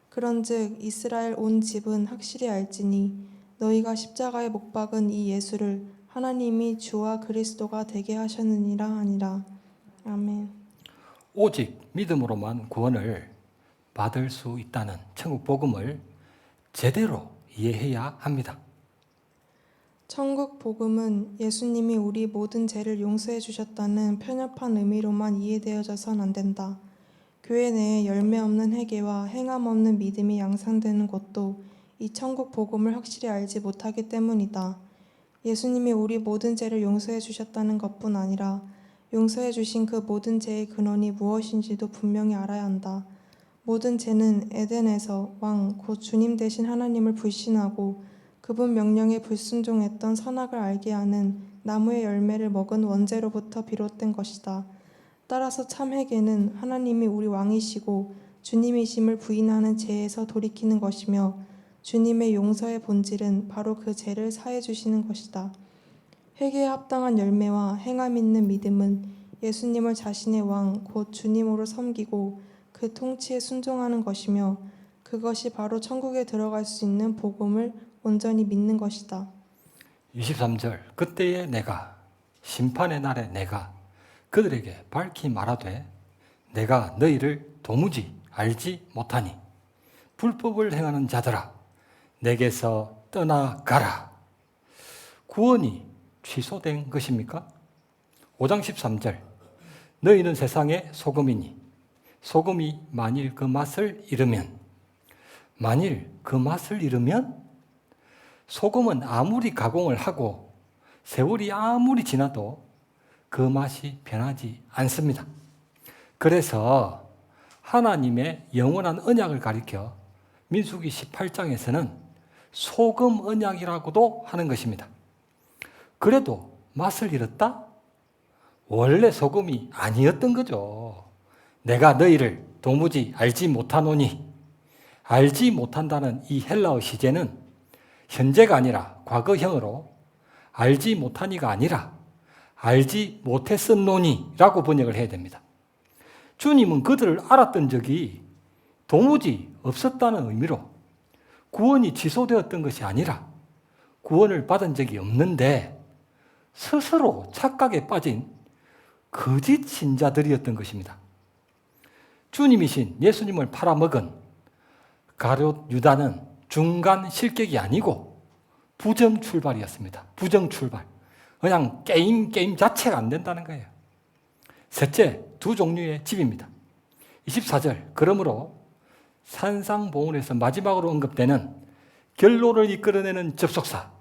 Speaker 2: 그런즉 이스라엘 온 집은 확실히 알지니 너희가 십자가에 못 박은 이 예수를 하나님이 주와 그리스도가 되게 하셨느니라 하니라. 아멘.
Speaker 1: 오직 믿음으로만 구원을 받을 수 있다는 천국 복음을 제대로 이해해야 합니다.
Speaker 2: 천국 복음은 예수님이 우리 모든 죄를 용서해 주셨다는 편협한 의미로만 이해되어져선 안 된다. 교회 내에 열매 없는 회개와 행함 없는 믿음이 양산되는 것도 이 천국 복음을 확실히 알지 못하기 때문이다. 예수님이 우리 모든 죄를 용서해 주셨다는 것뿐 아니라 용서해 주신 그 모든 죄의 근원이 무엇인지도 분명히 알아야 한다. 모든 죄는 에덴에서 왕, 곧 주님 되신 하나님을 불신하고 그분 명령에 불순종했던 선악을 알게 하는 나무의 열매를 먹은 원죄로부터 비롯된 것이다. 따라서 참 회개는 하나님이 우리 왕이시고 주님이심을 부인하는 죄에서 돌이키는 것이며 주님의 용서의 본질은 바로 그 죄를 사해 주시는 것이다. 회개에 합당한 열매와 행함 있는 믿음은 예수님을 자신의 왕, 곧 주님으로 섬기고 그 통치에 순종하는 것이며 그것이 바로 천국에 들어갈 수 있는 복음을 온전히 믿는 것이다.
Speaker 1: 23절 그때에 내가 심판의 날에 내가 그들에게 밝히 말하되 내가 너희를 도무지 알지 못하니 불법을 행하는 자들아 내게서 떠나가라. 구원이 취소된 것입니까? 5장 13절 너희는 세상의 소금이니 소금이 만일 그 맛을 잃으면 소금은 아무리 가공을 하고 세월이 아무리 지나도 그 맛이 변하지 않습니다. 그래서 하나님의 영원한 언약을 가리켜 민수기 18장에서는 소금 언약이라고도 하는 것입니다. 그래도 맛을 잃었다? 원래 소금이 아니었던 거죠. 내가 너희를 도무지 알지 못하노니 알지 못한다는 이 헬라어 시제는 현재가 아니라 과거형으로 알지 못하니가 아니라 알지 못했었노니라고 번역을 해야 됩니다. 주님은 그들을 알았던 적이 도무지 없었다는 의미로 구원이 취소되었던 것이 아니라 구원을 받은 적이 없는데 스스로 착각에 빠진 거짓 신자들이었던 것입니다. 주님이신 예수님을 팔아먹은 가룟 유다는 중간 실격이 아니고 부정 출발이었습니다. 부정 출발. 그냥 게임 자체가 안 된다는 거예요. 셋째, 두 종류의 집입니다. 24절 그러므로 산상보훈에서 마지막으로 언급되는 결론을 이끌어내는 접속사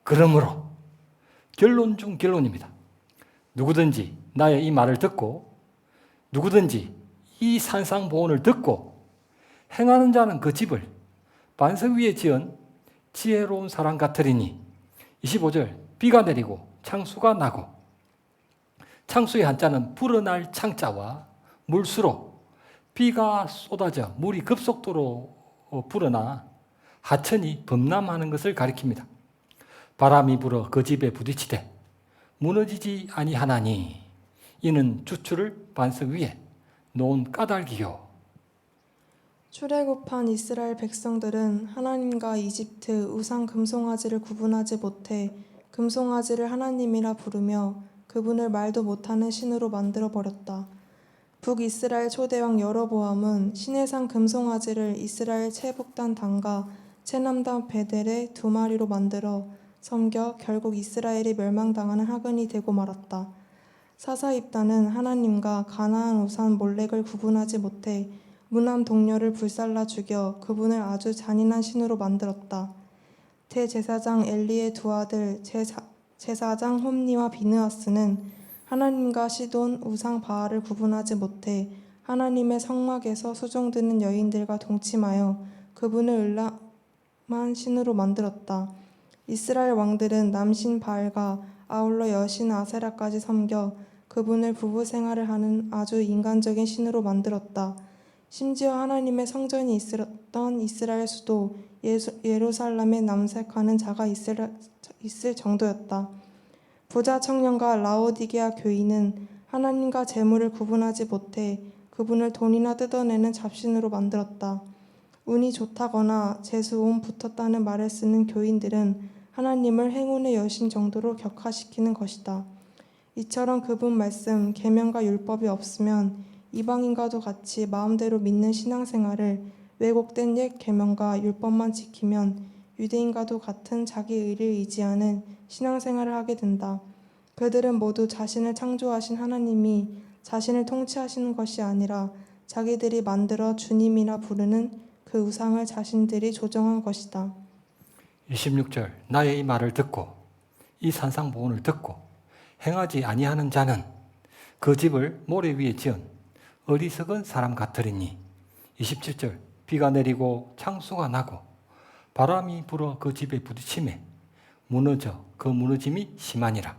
Speaker 1: 그러므로 결론 중 결론입니다. 누구든지 나의 이 말을 듣고 누구든지 이 산상보훈을 듣고 행하는 자는 그 집을 반석 위에 지은 지혜로운 사람 같으리니 25절 비가 내리고 창수가 나고 창수의 한자는 불어날 창자와 물수로 비가 쏟아져 물이 급속도로 불어나 하천이 범람하는 것을 가리킵니다. 바람이 불어 그 집에 부딪히되 무너지지 아니하나니 이는 주추를 반석 위에 놓은 까닭이요.
Speaker 2: 출애굽한 이스라엘 백성들은 하나님과 이집트 우상 금송아지를 구분하지 못해 금송아지를 하나님이라 부르며 그분을 말도 못하는 신으로 만들어 버렸다. 북이스라엘 초대왕 여로보암은 시내산 금송아지를 이스라엘 최북단 단과 최남단 베델의 2마리로 만들어 섬겨 결국 이스라엘이 멸망당하는 화근이 되고 말았다. 사사입단은 하나님과 가나안 우산 몰렉을 구분하지 못해 무남 동료를 불살라 죽여 그분을 아주 잔인한 신으로 만들었다. 대제사장 엘리의 2아들 제사장 홈니와 비느하스는 하나님과 시돈 우상 바알을 구분하지 못해 하나님의 성막에서 수종드는 여인들과 동침하여 그분을 을람한 신으로 만들었다. 이스라엘 왕들은 남신 바알과 아울러 여신 아세라까지 섬겨 그분을 부부 생활을 하는 아주 인간적인 신으로 만들었다. 심지어 하나님의 성전이 있었던 이스라엘 수도 예루살렘에 남색하는 자가 있을 정도였다. 부자 청년과 라오디게아 교인은 하나님과 재물을 구분하지 못해 그분을 돈이나 뜯어내는 잡신으로 만들었다. 운이 좋다거나 재수운 붙었다는 말을 쓰는 교인들은 하나님을 행운의 여신 정도로 격하시키는 것이다. 이처럼 그분 말씀, 계명과 율법이 없으면 이방인과도 같이 마음대로 믿는 신앙생활을 왜곡된 옛 계명과 율법만 지키면 유대인과도 같은 자기 의를 의지하는 신앙생활을 하게 된다. 그들은 모두 자신을 창조하신 하나님이 자신을 통치하시는 것이 아니라 자기들이 만들어 주님이라 부르는 그 우상을 자신들이 조정한 것이다.
Speaker 1: 26절 나의 이 말을 듣고 이 산상보훈을 듣고 행하지 아니하는 자는 그 집을 모래 위에 지은 어리석은 사람 같으리니. 27절 비가 내리고 창수가 나고 바람이 불어 그 집에 부딪히매 무너져 그 무너짐이 심하니라.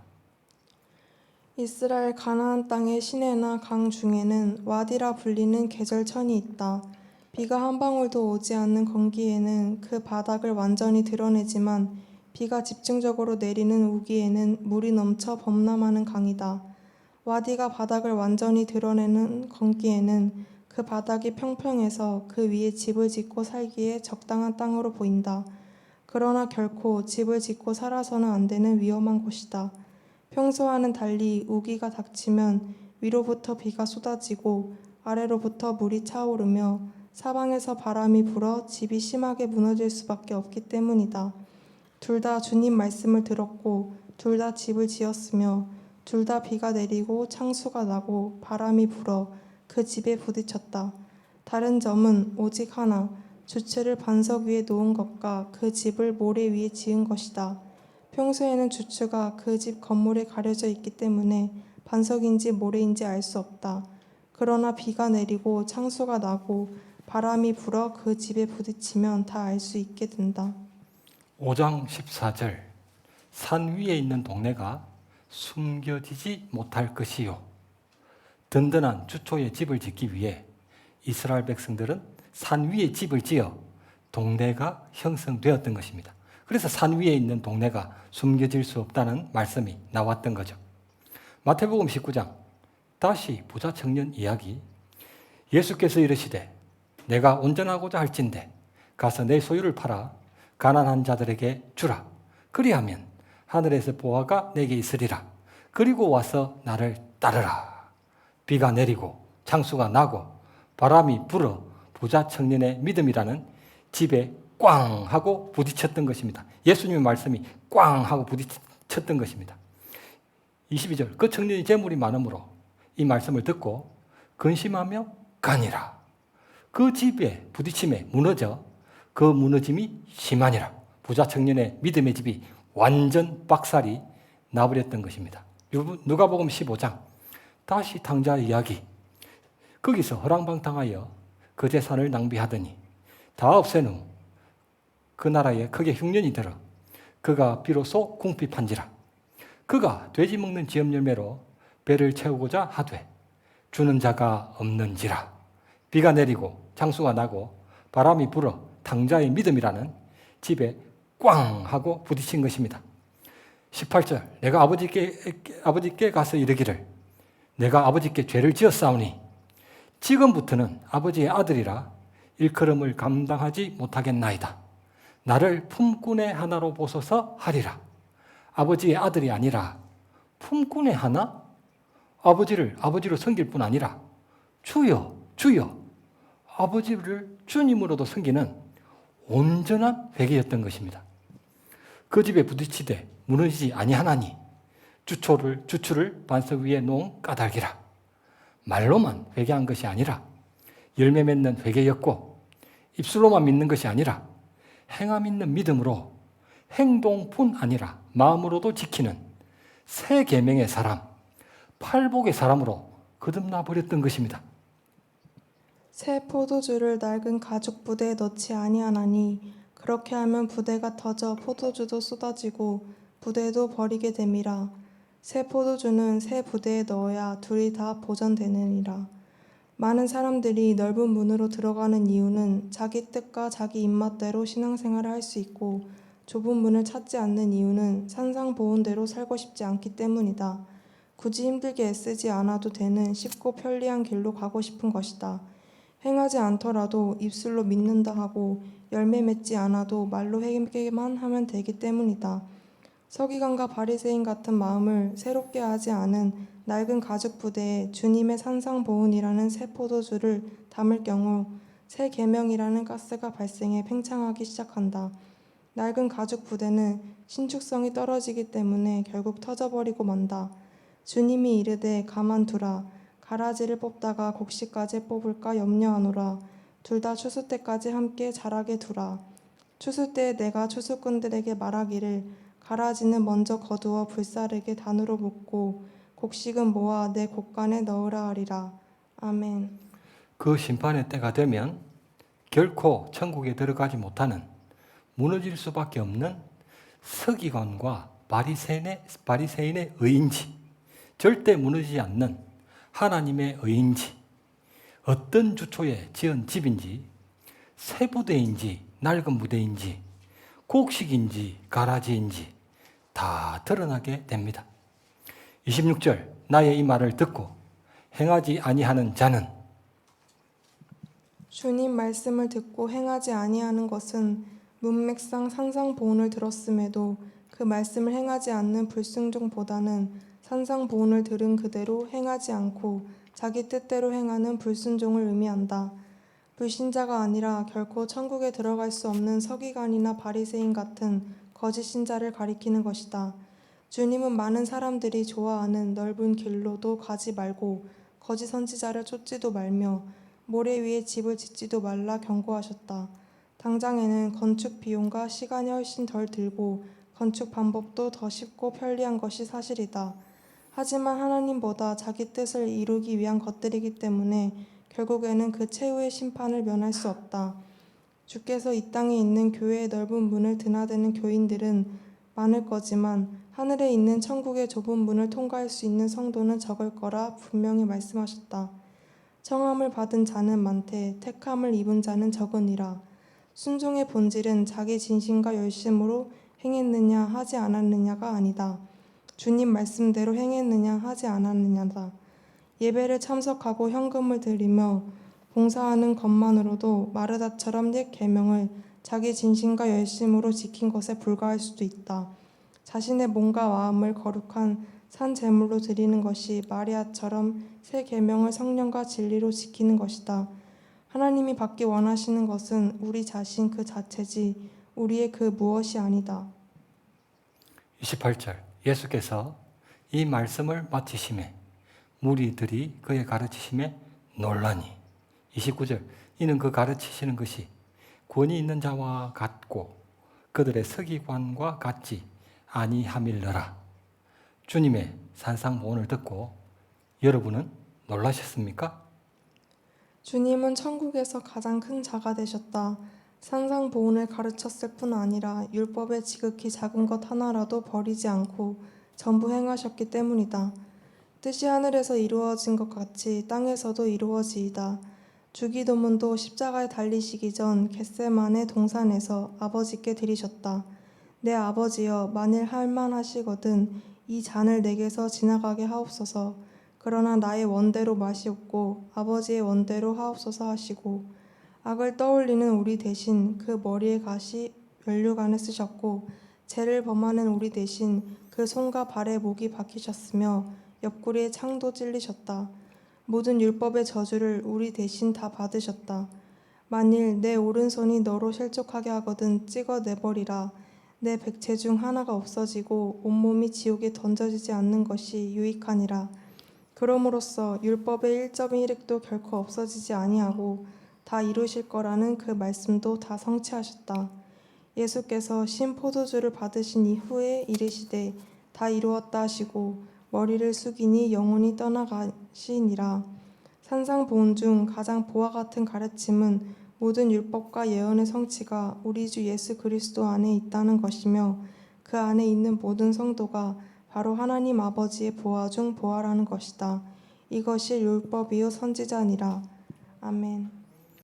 Speaker 2: 이스라엘 가나안 땅의 시내나 강 중에는 와디라 불리는 계절천이 있다. 비가 한 방울도 오지 않는 건기에는 그 바닥을 완전히 드러내지만 비가 집중적으로 내리는 우기에는 물이 넘쳐 범람하는 강이다. 와디가 바닥을 완전히 드러내는 건기에는 그 바닥이 평평해서 그 위에 집을 짓고 살기에 적당한 땅으로 보인다. 그러나 결코 집을 짓고 살아서는 안 되는 위험한 곳이다. 평소와는 달리 우기가 닥치면 위로부터 비가 쏟아지고 아래로부터 물이 차오르며 사방에서 바람이 불어 집이 심하게 무너질 수밖에 없기 때문이다. 둘 다 주님 말씀을 들었고 둘 다 집을 지었으며 둘 다 비가 내리고 창수가 나고 바람이 불어 그 집에 부딪혔다. 다른 점은 오직 하나, 주체를 반석 위에 놓은 것과 그 집을 모래 위에 지은 것이다. 평소에는 주추가 그 집 건물에 가려져 있기 때문에 반석인지 모래인지 알 수 없다. 그러나 비가 내리고 창수가 나고 바람이 불어 그 집에 부딪히면 다 알 수 있게 된다.
Speaker 1: 5장 14절 산 위에 있는 동네가 숨겨지지 못할 것이요. 든든한 주초의 집을 짓기 위해 이스라엘 백성들은 산 위에 집을 지어 동네가 형성되었던 것입니다. 그래서 산 위에 있는 동네가 숨겨질 수 없다는 말씀이 나왔던 거죠. 마태복음 19장 다시 부자 청년 이야기. 예수께서 이르시되 내가 온전하고자 할진대 가서 내 소유를 팔아 가난한 자들에게 주라. 그리하면 하늘에서 보화가 내게 있으리라. 그리고 와서 나를 따르라. 비가 내리고 창수가 나고 바람이 불어 부자 청년의 믿음이라는 집에 꽝 하고 부딪혔던 것입니다. 예수님의 말씀이 꽝 하고 부딪혔던 것입니다. 22절 그 청년이 재물이 많으므로 이 말씀을 듣고 근심하며 가니라. 그 집에 부딪힘에 무너져 그 무너짐이 심하니라. 부자 청년의 믿음의 집이 완전 박살이 나버렸던 것입니다. 누가복음 15장 다시 탕자 이야기. 거기서 허랑방탕하여 그 재산을 낭비하더니 다 없앤 후 그 나라에 크게 흉년이 들어 그가 비로소 궁핍한지라. 그가 돼지 먹는 지엽 열매로 배를 채우고자 하되 주는 자가 없는지라. 비가 내리고 창수가 나고 바람이 불어 탕자의 믿음이라는 집에 꽝 하고 부딪힌 것입니다. 18절 내가 아버지께 가서 이르기를 내가 아버지께 죄를 지었사오니 지금부터는 아버지의 아들이라 일컬음을 감당하지 못하겠나이다. 나를 품꾼의 하나로 보소서 하리라. 아버지의 아들이 아니라 품꾼의 하나? 아버지로 섬길 뿐 아니라 주여, 주여, 아버지를 주님으로도 섬기는 온전한 회개였던 것입니다. 그 집에 부딪히되 무너지지 아니하나니 주추를 반석 위에 놓은 까닭이라. 말로만 회개한 것이 아니라 열매 맺는 회개였고, 입술로만 믿는 것이 아니라 행함 있는 믿음으로 행동뿐 아니라 마음으로도 지키는 새 계명의 사람, 팔복의 사람으로 거듭나 버렸던 것입니다.
Speaker 2: 새 포도주를 낡은 가죽 부대에 넣지 아니하나니 그렇게 하면 부대가 터져 포도주도 쏟아지고 부대도 버리게 됨이라. 새 포도주는 새 부대에 넣어야 둘이 다 보전되느니라. 많은 사람들이 넓은 문으로 들어가는 이유는 자기 뜻과 자기 입맛대로 신앙생활을 할 수 있고, 좁은 문을 찾지 않는 이유는 산상보훈대로 살고 싶지 않기 때문이다. 굳이 힘들게 애쓰지 않아도 되는 쉽고 편리한 길로 가고 싶은 것이다. 행하지 않더라도 입술로 믿는다 하고 열매 맺지 않아도 말로 회개만 하면 되기 때문이다. 서기관과 바리새인 같은 마음을 새롭게 하지 않은 낡은 가죽 부대에 주님의 산상보훈이라는 새 포도주를 담을 경우 새 계명이라는 가스가 발생해 팽창하기 시작한다. 낡은 가죽 부대는 신축성이 떨어지기 때문에 결국 터져버리고 만다. 주님이 이르되 가만두라. 가라지를 뽑다가 곡식까지 뽑을까 염려하노라. 둘 다 추수 때까지 함께 자라게 두라. 추수 때에 내가 추수꾼들에게 말하기를 가라지는 먼저 거두어 불사르게 단으로 묻고 곡식은 모아 내 곡간에 넣으라 하리라. 아멘.
Speaker 1: 그 심판의 때가 되면 결코 천국에 들어가지 못하는, 무너질 수밖에 없는 서기관과 바리새인의 의인지, 절대 무너지지 않는 하나님의 의인지, 어떤 주초에 지은 집인지, 새 부대인지 낡은 부대인지, 곡식인지 가라지인지 다 드러나게 됩니다. 26절, 나의 이 말을 듣고 행하지 아니하는 자는,
Speaker 2: 주님 말씀을 듣고 행하지 아니하는 것은 문맥상 산상보훈을 들었음에도 그 말씀을 행하지 않는 불순종보다는 산상보훈을 들은 그대로 행하지 않고 자기 뜻대로 행하는 불순종을 의미한다. 불신자가 아니라 결코 천국에 들어갈 수 없는 서기관이나 바리새인 같은 거짓 신자를 가리키는 것이다. 주님은 많은 사람들이 좋아하는 넓은 길로도 가지 말고 거짓 선지자를 쫓지도 말며 모래 위에 집을 짓지도 말라 경고하셨다. 당장에는 건축 비용과 시간이 훨씬 덜 들고 건축 방법도 더 쉽고 편리한 것이 사실이다. 하지만 하나님보다 자기 뜻을 이루기 위한 것들이기 때문에 결국에는 그 최후의 심판을 면할 수 없다. 주께서 이 땅에 있는 교회의 넓은 문을 드나드는 교인들은 많을 거지만 하늘에 있는 천국의 좁은 문을 통과할 수 있는 성도는 적을 거라 분명히 말씀하셨다. 청함을 받은 자는 많되 택함을 입은 자는 적으니라. 순종의 본질은 자기 진심과 열심으로 행했느냐 하지 않았느냐가 아니다. 주님 말씀대로 행했느냐 하지 않았느냐다. 예배를 참석하고 현금을 드리며 봉사하는 것만으로도 마르다처럼 옛 계명을 자기 진심과 열심으로 지킨 것에 불과할 수도 있다. 자신의 몸과 마음을 거룩한 산 제물로 드리는 것이 마리아처럼 새 계명을 성령과 진리로 지키는 것이다. 하나님이 받기 원하시는 것은 우리 자신 그 자체지 우리의 그 무엇이 아니다.
Speaker 1: 28절, 예수께서 이 말씀을 마치심에 무리들이 그의 가르치심에 놀라니. 29절, 이는 그 가르치시는 것이 권위 있는 자와 같고 그들의 서기관과 같지 아니함일러라. 주님의 산상보훈을 듣고 여러분은 놀라셨습니까?
Speaker 2: 주님은 천국에서 가장 큰 자가 되셨다. 산상보훈을 가르쳤을 뿐 아니라 율법의 지극히 작은 것 하나라도 버리지 않고 전부 행하셨기 때문이다. 뜻이 하늘에서 이루어진 것 같이 땅에서도 이루어지이다. 주기도문도 십자가에 달리시기 전 겟세마네 동산에서 아버지께 드리셨다. 내 아버지여, 만일 할만하시거든 이 잔을 내게서 지나가게 하옵소서. 그러나 나의 원대로 마시옵고 아버지의 원대로 하옵소서 하시고, 악을 떠올리는 우리 대신 그 머리에 가시 면류관을 쓰셨고 죄를 범하는 우리 대신 그 손과 발에 목이 박히셨으며 옆구리에 창도 찔리셨다. 모든 율법의 저주를 우리 대신 다 받으셨다. 만일 내 오른손이 너로 실족하게 하거든 찍어내버리라. 내 백체 중 하나가 없어지고 온몸이 지옥에 던져지지 않는 것이 유익하니라. 그럼으로써 율법의 1.1획도 결코 없어지지 아니하고 다 이루실 거라는 그 말씀도 다 성취하셨다. 예수께서 신 포도주를 받으신 이후에 이르시되 다 이루었다 하시고 머리를 숙이니 영혼이 떠나가시니라. 산상보훈 중 가장 보와 같은 가르침은 모든 율법과 예언의 성취가 우리 주 예수 그리스도 안에 있다는 것이며 그 안에 있는 모든 성도가 바로 하나님 아버지의 보화 중 보화라는 것이다. 이것이 율법이요 선지자니라. 아멘.